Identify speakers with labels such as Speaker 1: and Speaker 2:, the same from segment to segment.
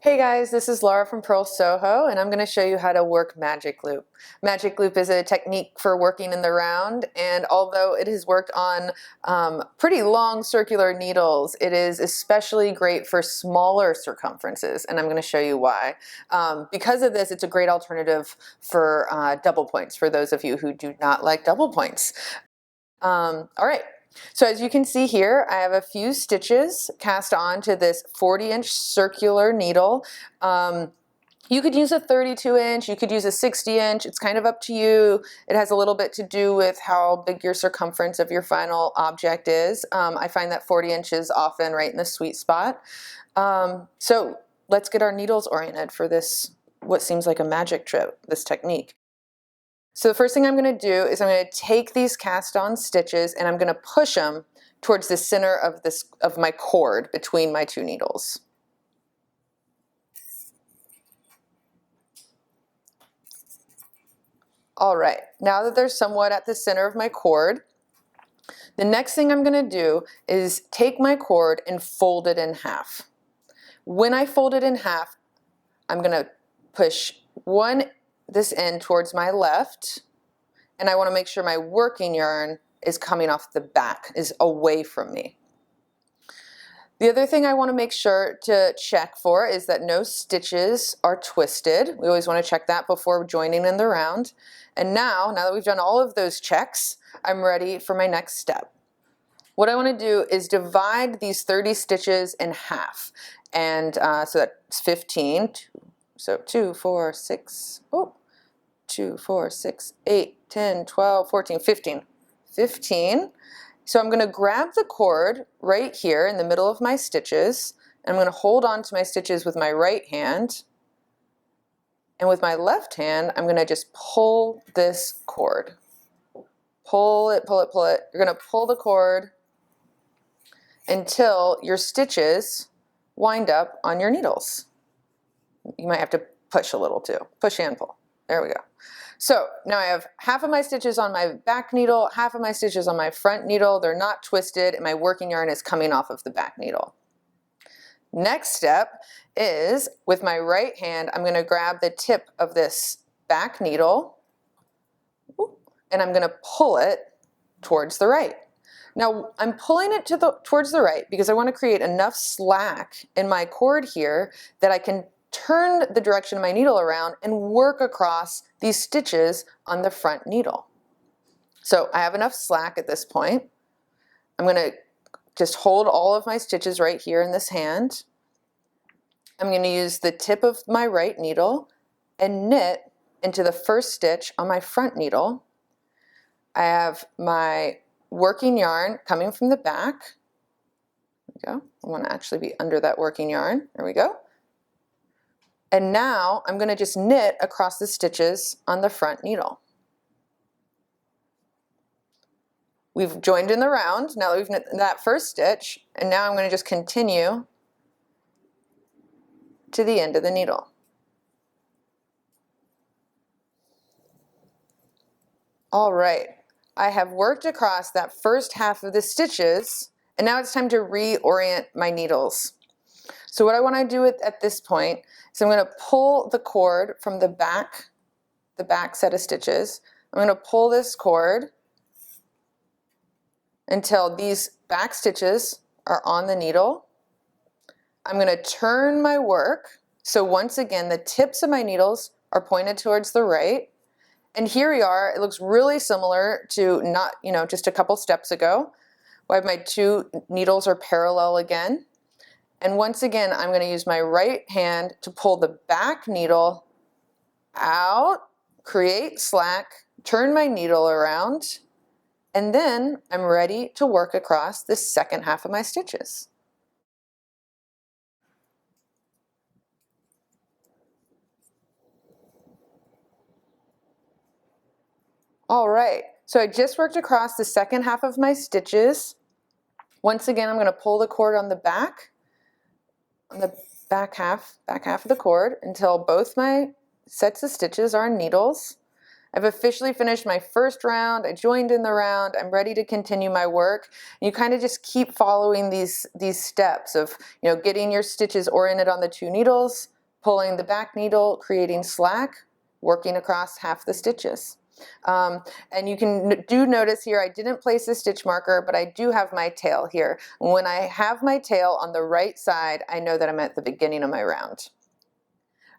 Speaker 1: Hey guys, this is Laura from Purl Soho, and I'm going to show you how to work magic loop. Magic loop is a technique for working in the round, and although it has worked on pretty long circular needles, it is especially great for smaller circumferences, and I'm going to show you why. Because of this, it's a great alternative for double points, for those of you who do not like double points. All right. So as you can see here, I have a few stitches cast onto this 40-inch circular needle. You could use a 32-inch, you could use a 60-inch, it's kind of up to you. It has a little bit to do with how big your circumference of your final object is. I find that 40 inches often right in the sweet spot. So let's get our needles oriented for this, what seems like a magic trick, this technique. So the first thing I'm going to do is I'm going to take these cast on stitches and I'm going to push them towards the center of my cord between my two needles. All right, now that they're somewhat at the center of my cord, the next thing I'm going to do is take my cord and fold it in half. When I fold it in half, I'm going to push this end towards my left, and I want to make sure my working yarn is coming off the back, is away from me. The other thing I want to make sure to check for is that no stitches are twisted. We always want to check that before joining in the round. And now that we've done all of those checks, I'm ready for my next step. What I want to do is divide these 30 stitches in half. And so that's 15. So 2, 4, 6, 2, 4, 6, 8, 10, 12, 14, 15. 15. So I'm going to grab the cord right here in the middle of my stitches, and I'm going to hold on to my stitches with my right hand. And with my left hand, I'm going to just pull this cord. Pull it, pull it, pull it. You're going to pull the cord until your stitches wind up on your needles. You might have to push a little too. Push and pull. There we go. So now I have half of my stitches on my back needle, half of my stitches on my front needle. They're not twisted, and my working yarn is coming off of the back needle. Next step is, with my right hand, I'm going to grab the tip of this back needle, and I'm going to pull it towards the right. Now I'm pulling it towards the right because I want to create enough slack in my cord here that I can turn the direction of my needle around and work across these stitches on the front needle. So I have enough slack at this point. I'm going to just hold all of my stitches right here in this hand. I'm going to use the tip of my right needle and knit into the first stitch on my front needle. I have my working yarn coming from the back. There we go. I want to actually be under that working yarn. There we go. And now I'm going to just knit across the stitches on the front needle. We've joined in the round now that we've knit that first stitch, and now I'm going to just continue to the end of the needle. All right, I have worked across that first half of the stitches, and now it's time to reorient my needles. So what I want to do at this point is I'm going to pull the cord from the back set of stitches. I'm going to pull this cord until these back stitches are on the needle. I'm going to turn my work. So once again, the tips of my needles are pointed towards the right. And here we are. It looks really similar to just a couple steps ago. I have my two needles are parallel again. And once again, I'm going to use my right hand to pull the back needle out, create slack, turn my needle around, and then I'm ready to work across the second half of my stitches. All right, so I just worked across the second half of my stitches. Once again, I'm going to pull the cord on the back half of the cord until both my sets of stitches are on needles. I've officially finished my first round. I joined in the round. I'm ready to continue my work. And you kind of just keep following these steps of getting your stitches oriented on the two needles, pulling the back needle, creating slack, working across half the stitches. And you do notice here I didn't place a stitch marker, but I do have my tail here. When I have my tail on the right side, I know that I'm at the beginning of my round.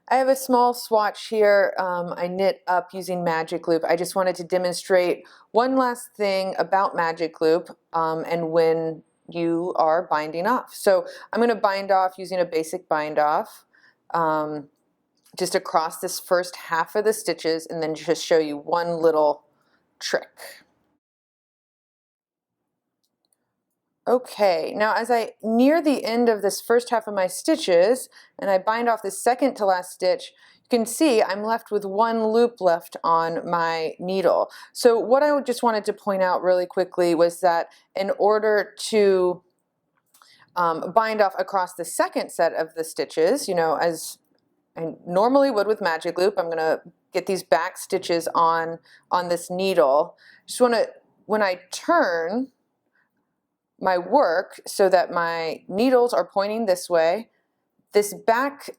Speaker 1: I have a small swatch here I knit up using magic loop. I just wanted to demonstrate one last thing about magic loop and when you are binding off. So I'm going to bind off using a basic bind off just across this first half of the stitches, and then just show you one little trick. Okay, now as I near the end of this first half of my stitches and I bind off the second to last stitch, you can see I'm left with one loop left on my needle. So what I just wanted to point out really quickly was that in order to bind off across the second set of the stitches, you know, as I normally would with magic loop, I'm going to get these back stitches on this needle. Just want to, when I turn my work so that my needles are pointing this way, this back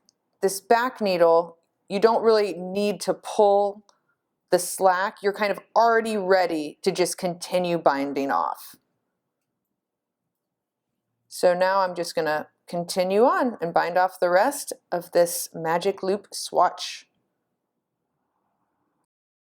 Speaker 1: needle, you don't really need to pull the slack. You're kind of already ready to just continue binding off. So now I'm just going to continue on and bind off the rest of this magic loop swatch.